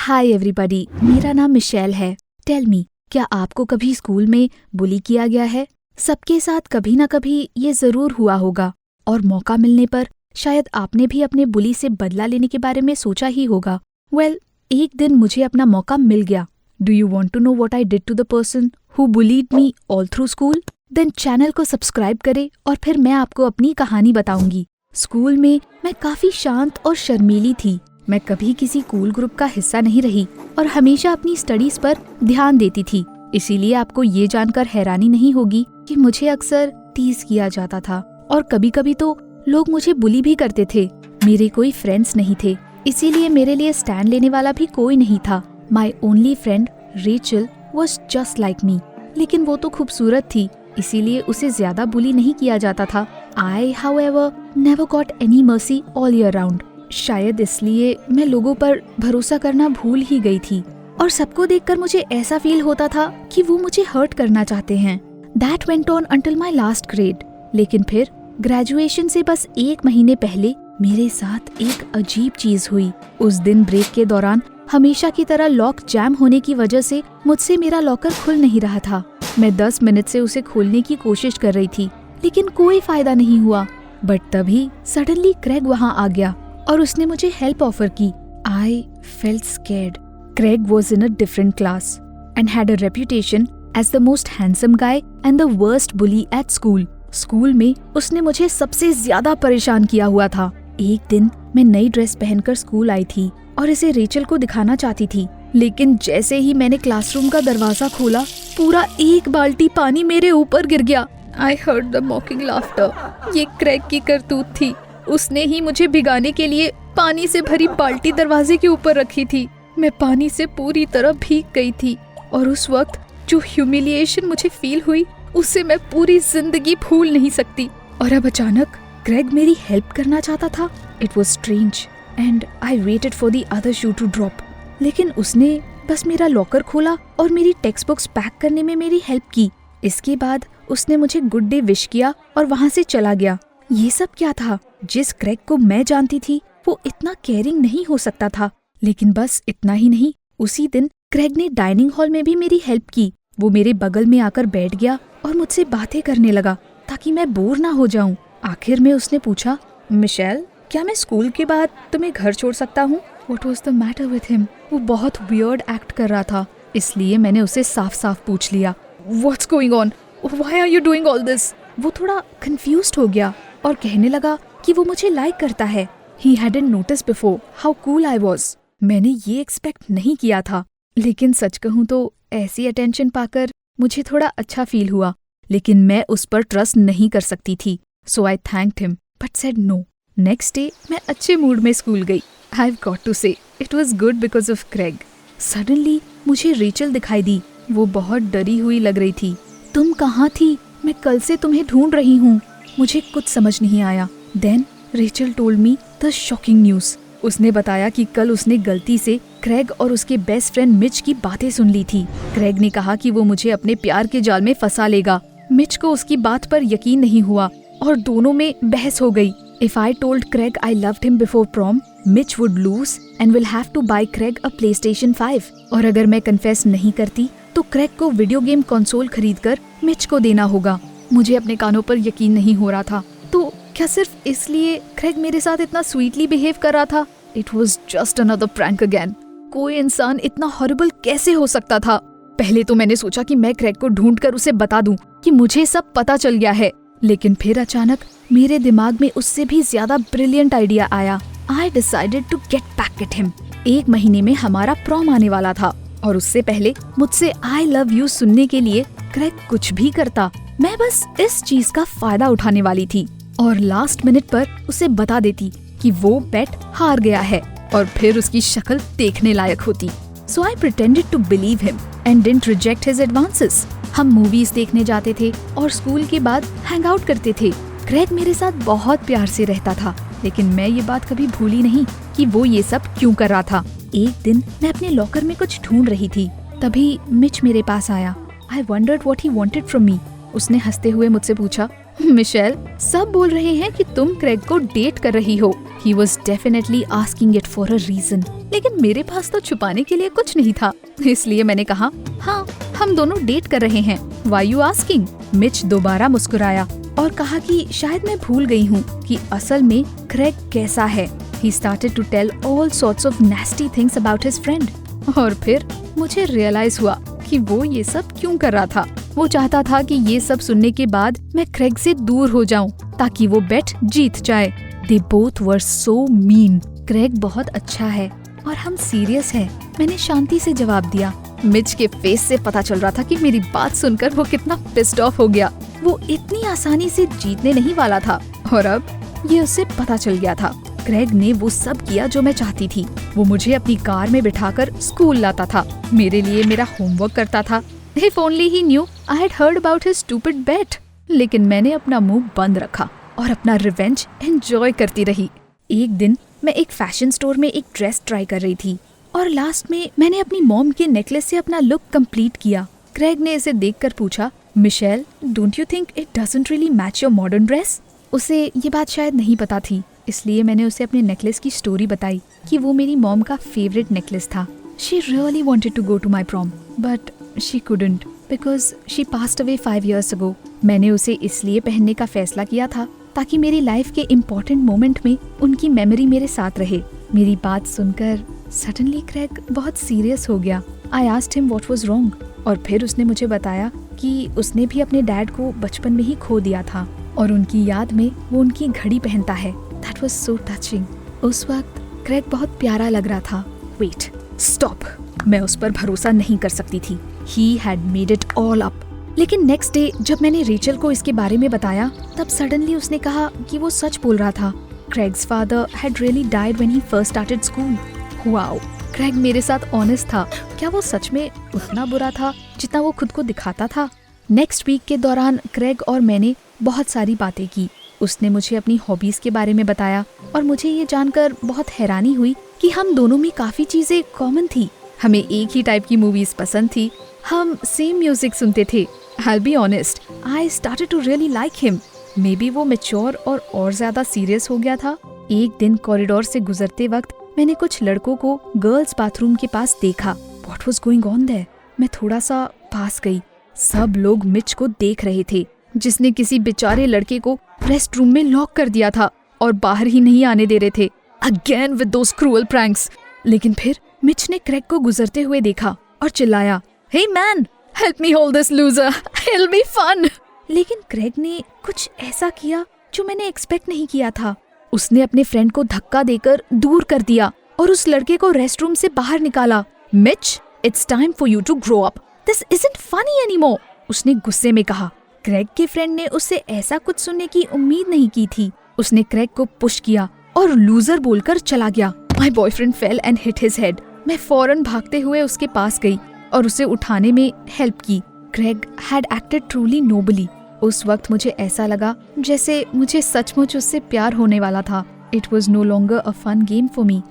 Hi everybody, मेरा नाम Michel है। टेल मी, क्या आपको कभी स्कूल में बुली किया गया है? सबके साथ कभी ना कभी ये जरूर हुआ होगा और मौका मिलने पर शायद आपने भी अपने बुली से बदला लेने के बारे में सोचा ही होगा। वेल, एक दिन मुझे अपना मौका मिल गया। Do you want to know what I did to the person who bullied me all through school? Then channel को सब्सक्राइब करें और फिर मैं आपको अपनी कहानी बताऊंगी। स्कूल में मैं काफी शांत और शर्मीली थी। मैं कभी किसी कूल ग्रुप का हिस्सा नहीं रही और हमेशा अपनी स्टडीज पर ध्यान देती थी। इसीलिए आपको ये जानकर हैरानी नहीं होगी कि मुझे अक्सर टीज किया जाता था और कभी कभी तो लोग मुझे बुली भी करते थे। मेरे कोई फ्रेंड्स नहीं थे, इसीलिए मेरे लिए स्टैंड लेने वाला भी कोई नहीं था। My only friend Rachel was just like me, लेकिन वो तो खूबसूरत थी, इसीलिए उसे ज्यादा बुली नहीं किया जाता था। I however never got any mercy all year round. शायद इसलिए मैं लोगों पर भरोसा करना भूल ही गई थी और सबको देखकर मुझे ऐसा फील होता था कि वो मुझे हर्ट करना चाहते हैं। That went on until my last grade. लेकिन फिर ग्रेजुएशन से बस 1 महीने पहले मेरे साथ एक अजीब चीज हुई। उस दिन ब्रेक के दौरान हमेशा की तरह लॉक जैम होने की वजह से मुझसे मेरा लॉकर खुल नहीं रहा था। मैं 10 मिनट से उसे खोलने की कोशिश कर रही थी, लेकिन कोई फायदा नहीं हुआ। बट तभी सडनली क्रेग वहाँ आ गया और उसने मुझे हेल्प ऑफर की। I felt scared. Craig was in a different class and had a reputation as the most handsome guy and the worst bully at school. School में उसने मुझे सबसे ज्यादा परेशान किया हुआ था। एक दिन मैं नई ड्रेस पहनकर स्कूल आई थी और इसे रेचल को दिखाना चाहती थी, लेकिन जैसे ही मैंने क्लासरूम का दरवाजा खोला, पूरा 1 बाल्टी पानी मेरे ऊपर गिर गया। I heard the मॉकिंग laughter. ये क्रेग की करतूत थी। उसने ही मुझे भिगाने के लिए पानी से भरी बाल्टी दरवाजे के ऊपर रखी थी। मैं पानी से पूरी तरह भीग गई थी और उस वक्त जो ह्यूमिलिएशन मुझे फील हुई, उससे मैं पूरी जिंदगी भूल नहीं सकती। और अब अचानक क्रेग मेरी हेल्प करना चाहता था। It was strange and I waited for the other shoe to drop. लेकिन उसने बस मेरा लॉकर खोला और मेरी टेक्स्ट बुक्स पैक करने में मेरी हेल्प की। इसके बाद उसने मुझे गुड डे विश किया और वहाँ से चला गया। ये सब क्या था? जिस क्रेग को मैं जानती थी वो इतना केयरिंग नहीं हो सकता था। लेकिन बस इतना ही नहीं, उसी दिन क्रेग ने डाइनिंग हॉल में भी मेरी हेल्प की। वो मेरे बगल में आकर बैठ गया और मुझसे बातें करने लगा ताकि मैं बोर ना हो जाऊं। आखिर में उसने पूछा, मिशेल, क्या मैं स्कूल के बाद तुम्हें घर छोड़ सकता हूँ? What was the matter with him? वो बहुत वियर्ड एक्ट कर रहा था, इसलिए मैंने उसे साफ साफ पूछ लिया, What's going on? Why are you doing all this? वो थोड़ा कंफ्यूज्ड हो गया और कहने लगा कि वो मुझे लाइक करता है। He hadn't noticed before how cool I was. मैंने ये एक्सपेक्ट नहीं किया था, लेकिन सच कहूँ तो ऐसी अटेंशन पाकर मुझे थोड़ा अच्छा फील हुआ, लेकिन मैं उस पर ट्रस्ट नहीं कर सकती थी। So I thanked him, but said no. Next day मैं अच्छे मूड में स्कूल गई। I've got to say, it was good because of Craig. Suddenly मुझे रेचल दिखाई दी। वो बहुत डरी हुई लग रही थी। तुम कहाँ थी? मैं कल से तुम्हें ढूंढ रही हूँ। मुझे कुछ समझ नहीं आया। Then Rachel told me the shocking news. उसने बताया कि कल उसने गलती से क्रेग और उसके बेस्ट फ्रेंड मिच की बातें सुन ली थी। क्रेग ने कहा कि वो मुझे अपने प्यार के जाल में फंसा लेगा। मिच को उसकी बात पर यकीन नहीं हुआ और दोनों में बहस हो गई। If I told Craig I loved him before prom, Mitch would lose and will have to buy Craig a PlayStation 5. और अगर मैं कन्फेस नहीं करती तो क्रेग को वीडियो गेम कंसोल खरीदकर मिच को देना होगा। मुझे अपने कानों पर यकीन नहीं हो रहा था। तो क्या सिर्फ इसलिए क्रेग मेरे साथ इतना स्वीटली बिहेव कर रहा था? It was just another prank again. कोई इंसान इतना हॉरिबल कैसे हो सकता था? पहले तो मैंने सोचा कि मैं क्रेग को ढूंढकर उसे बता दूं कि मुझे सब पता चल गया है, लेकिन फिर अचानक मेरे दिमाग में उससे भी ज्यादा ब्रिलियंट आइडिया आया। I decided to get back at him. 1 महीने में हमारा प्रॉम आने वाला था और उससे पहले मुझसे I love you सुनने के लिए क्रेग कुछ भी करता। मैं बस इस चीज का फायदा उठाने वाली थी और लास्ट मिनट पर उसे बता देती कि वो बेट हार गया है और फिर उसकी शक्ल देखने लायक होती। So I pretended to believe him and didn't reject his advances. हम मूवीज देखने जाते थे और स्कूल के बाद हैंग आउट करते थे। क्रेग मेरे साथ बहुत प्यार से रहता था, लेकिन मैं ये बात कभी भूली नहीं कि वो ये सब क्यों कर रहा था। एक दिन मैं अपने लॉकर में कुछ ढूंढ रही थी, तभी मिच मेरे पास आया। I wondered what he wanted from me. उसने हंसते हुए मुझसे पूछा, मिशेल, सब बोल रहे हैं कि तुम क्रेग को डेट कर रही हो। He was definitely asking it for a reason. लेकिन मेरे पास तो छुपाने के लिए कुछ नहीं था, इसलिए मैंने कहा, हाँ, हम दोनों डेट कर रहे हैं। Why you asking? मिच दोबारा मुस्कुराया और कहा कि शायद मैं भूल गई हूँ कि असल में क्रेग कैसा है। He started to tell all sorts of nasty things about his friend. और फिर मुझे रियलाइज हुआ कि वो ये सब क्यों कर रहा था। वो चाहता था कि ये सब सुनने के बाद मैं क्रेग से दूर हो जाऊं ताकि वो बेट जीत जाए। They both were so mean. Craig बहुत अच्छा है और हम सीरियस हैं, मैंने शांति से जवाब दिया। मिच के फेस से पता चल रहा था कि मेरी बात सुनकर वो कितना पिस्ड ऑफ हो गया। वो इतनी आसानी से जीतने नहीं वाला था और अब ये उसे पता चल गया था। क्रेग ने वो सब किया जो मैं चाहती थी। वो मुझे अपनी कार में बिठाकर स्कूल लाता था, मेरे लिए मेरा होमवर्क करता था। If only he knew I had heard about his stupid bet. लेकिन मैंने अपना मुंह बंद रखा और अपना रिवेंज एंजॉय करती रही। एक दिन मैं एक फैशन स्टोर में एक ड्रेस ट्राई कर रही थी और लास्ट में मैंने अपनी मॉम के नेकलेस से अपना लुक कंप्लीट किया। क्रेग ने इसे देखकर पूछा, Michelle, don't you think it doesn't really match your modern dress? उसे ये बात शायद नहीं पता थी, इसलिए मैंने उसे अपने नेकलेस की स्टोरी बताई कि वो मेरी मॉम का फेवरेट नेकलेस था। She really wanted to go to my prom, but she couldn't because she passed away 5 years ago. मैंने उसे इसलिए पहनने का फैसला किया था ताकि मेरी लाइफ के इम्पोर्टेंट मोमेंट में उनकी मेमोरी मेरे साथ रहे। मेरी बात सुनकर सडनली क्रेग बहुत सीरियस हो गया। I asked him what was wrong और फिर उसने मुझे बताया कि उसने भी अपने डैड को बचपन में ही खो दिया था और उनकी याद में वो उनकी घड़ी पहनता है। That was so touching. उस वक्त क्रेग बहुत प्यारा लग रहा था। Wait, stop. मैं उस पर भरोसा नहीं कर सकती थी। He had made it all up. लेकिन नेक्स्ट डे जब मैंने रेचल को इसके बारे में बताया, तब सडनली उसने कहा कि वो सच बोल रहा था। Craig's father had really died when he first started school. Wow, Craig मेरे साथ ऑनेस्ट था। क्या वो सच में उतना बुरा था जितना वो खुद को दिखाता था? नेक्स्ट वीक के दौरान क्रेग और मैंने बहुत सारी बातें की। उसने मुझे अपनी हॉबीज के बारे में बताया और मुझे ये जानकर बहुत हैरानी हुई कि हम दोनों में काफी चीजें कॉमन थी। हमें एक ही टाइप की मूवीज पसंद थी, हम सेम म्यूजिक सुनते थे। I'll be honest, I started to really like him. Maybe वो मैच्योर और ज्यादा सीरियस हो गया था। एक दिन कॉरिडोर से गुजरते वक्त मैंने कुछ लड़कों को गर्ल्स बाथरूम के पास देखा। What was going on there? मैं थोड़ा सा पास गई। सब लोग मिच को देख रहे थे, जिसने किसी बेचारे लड़के को रेस्ट रूम में लॉक कर दिया था और बाहर ही नहीं आने दे रहे थे। Again with those cruel pranks. लेकिन फिर मिच ने क्रेग को गुजरते हुए देखा और चिल्लाया, Hey man, help me hold this loser. It'll be fun. लेकिन क्रेग ने कुछ ऐसा किया जो मैंने एक्सपेक्ट नहीं किया था। उसने अपने फ्रेंड को धक्का देकर दूर कर दिया और उस लड़के को रेस्ट रूम से बाहर निकाला। Mitch, it's time for you to grow up. This isn't funny anymore. उसने गुस्से में कहा। क्रेग के फ्रेंड ने उससे ऐसा कुछ सुनने की उम्मीद नहीं की थी। उसने क्रेग को पुश किया और लूजर बोलकर चला गया। My boyfriend fell and hit his head. मैं फौरन भागते हुए उसके पास गई और उसे उठाने में हेल्प की। Craig had acted truly nobly. उस वक्त मुझे ऐसा लगा जैसे मुझे सचमुच उससे प्यार होने वाला था। It was no longer a fun game for me.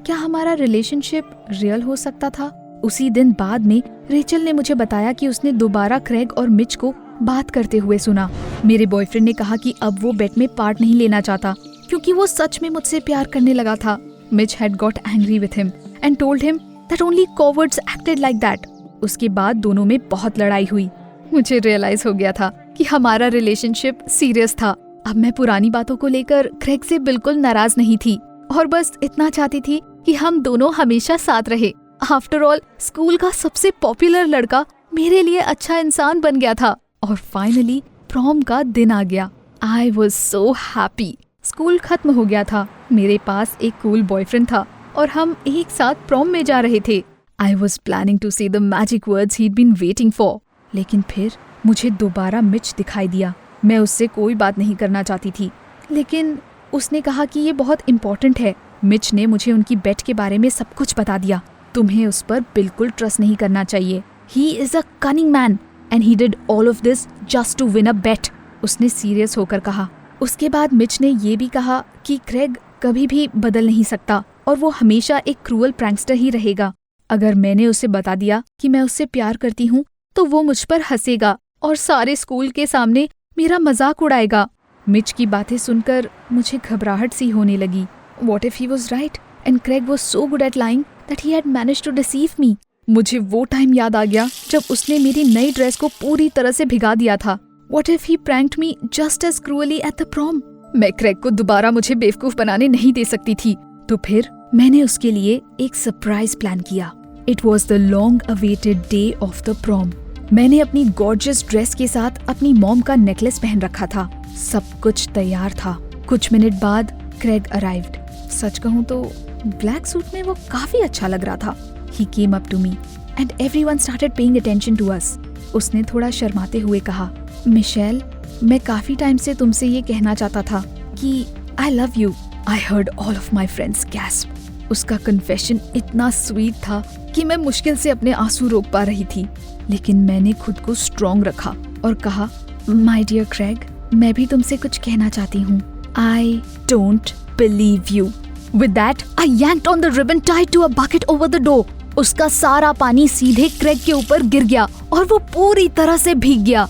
क्या हमारा रिलेशनशिप रियल हो सकता था? उसी दिन बाद में रेचल ने मुझे बताया कि उसने दोबारा क्रेग और मिच को बात करते हुए सुना। मेरे बॉयफ्रेंड ने कहा कि अब वो बेट में पार्ट नहीं लेना चाहता क्योंकि वो सच में मुझसे प्यार करने लगा था। Mitch had got angry with him and told him that only cowards acted like that. उसके बाद दोनों में बहुत लड़ाई हुई। मुझे रियलाइज हो गया था कि हमारा रिलेशनशिप सीरियस था। अब मैं पुरानी बातों को लेकर क्रेग से बिल्कुल नाराज नहीं थी और बस इतना चाहती थी कि हम दोनों हमेशा साथ रहे। आफ्टर ऑल स्कूल का सबसे पॉपुलर लड़का मेरे लिए अच्छा इंसान बन गया था और फाइनली प्रॉम का दिन आ गया। I was so happy. School खत्म हो गया था, मेरे पास एक कूल बॉयफ्रेंड था और हम एक साथ प्रॉम में जा रहे थे। आई वॉज प्लानिंग टू से the magic words he'd been waiting for. लेकिन फिर मुझे दोबारा मिच दिखाई दिया। मैं उससे कोई बात नहीं करना चाहती थी, लेकिन उसने कहा कि ये बहुत इम्पोर्टेंट है। मिच ने मुझे उनकी बेट के बारे में सब कुछ बता दिया। तुम्हें उस पर बिल्कुल ट्रस्ट नहीं करना चाहिए। He is a cunning man and he did all of this just to win a bet. उसने सीरियस होकर कहा। उसके बाद मिच ने ये भी कहा कि क्रेग कभी भी बदल नहीं सकता और वो हमेशा एक क्रूअल प्रैंकस्टर ही रहेगा। अगर मैंने उसे बता दिया कि मैं उससे प्यार करती हूँ तो वो मुझ पर हंसेगा और सारे स्कूल के सामने मेरा मजाक उड़ाएगा। मिच की बातें सुनकर मुझे घबराहट सी होने लगी। What if he was right and Craig was so good at lying that he had managed to deceive me? मुझे वो टाइम याद आ गया जब उसने मेरी नई ड्रेस को पूरी तरह से भिगा दिया था। What if he pranked me just as cruelly at the prom? मैं क्रेग को दोबारा मुझे बेवकूफ बनाने नहीं दे सकती थी। तो फिर मैंने उसके लिए एक सरप्राइज प्लान किया। It was the long awaited day of the prom. मैंने अपनी गॉर्जियस ड्रेस के साथ अपनी मॉम का नेकलेस पहन रखा था। सब कुछ तैयार था। कुछ मिनट बाद क्रेग अराइव्ड। सच कहूँ तो ब्लैक सूट में वो काफी अच्छा लग रहा था। He came up to me and everyone started paying attention to us. उसने थोड़ा शर्माते हुए कहा, मिशेल, मैं काफी टाइम से तुमसे ये कहना चाहता था कि I love you. I heard all of my friends gasp. उसका कन्फेशन इतना स्वीट था कि मैं मुश्किल से अपने आंसू रोक पा रही थी, लेकिन मैंने खुद को स्ट्रॉन्ग रखा और कहा, माय डियर क्रेग, मैं भी तुमसे कुछ कहना चाहती हूँ। I don't believe you. With that, I yanked on the ribbon tied to a bucket over the door. उसका सारा पानी सीधे क्रेग के ऊपर गिर गया और वो पूरी तरह से भीग गया।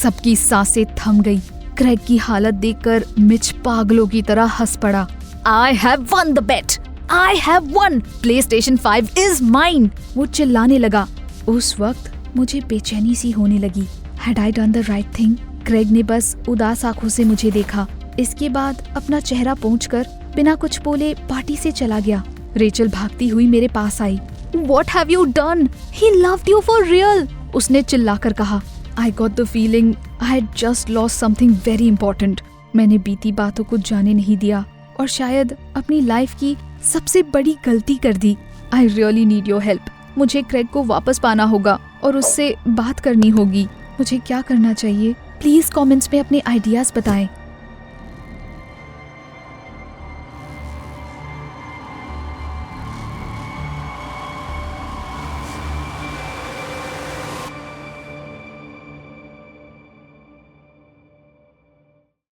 सबकी सांसें थम गई। क्रेग की हालत देखकर मिच पागलों की तरह हंस पड़ा। I have won the bet. I have won. PlayStation 5 is mine. वो चिल्लाने लगा। उस वक्त मुझे बेचैनी सी होने लगी। Had I done the right thing? Craig ने बस उदास आंखों से मुझे देखा। इसके बाद अपना चेहरा पोंछकर बिना कुछ बोले पार्टी से चला गया। रेचल भागती हुई मेरे पास आई। What have you done? He loved you for real. उसने चिल्लाकर कहा। I got the feeling I had just lost something very important. मैंने बीती बातों को जाने नहीं दिया और शायद अपनी लाइफ की सबसे बड़ी गलती कर दी। I really need your help. मुझे क्रेग को वापस पाना होगा और उससे बात करनी होगी। मुझे क्या करना चाहिए? प्लीज कमेंट्स में अपने आइडियाज बताएं।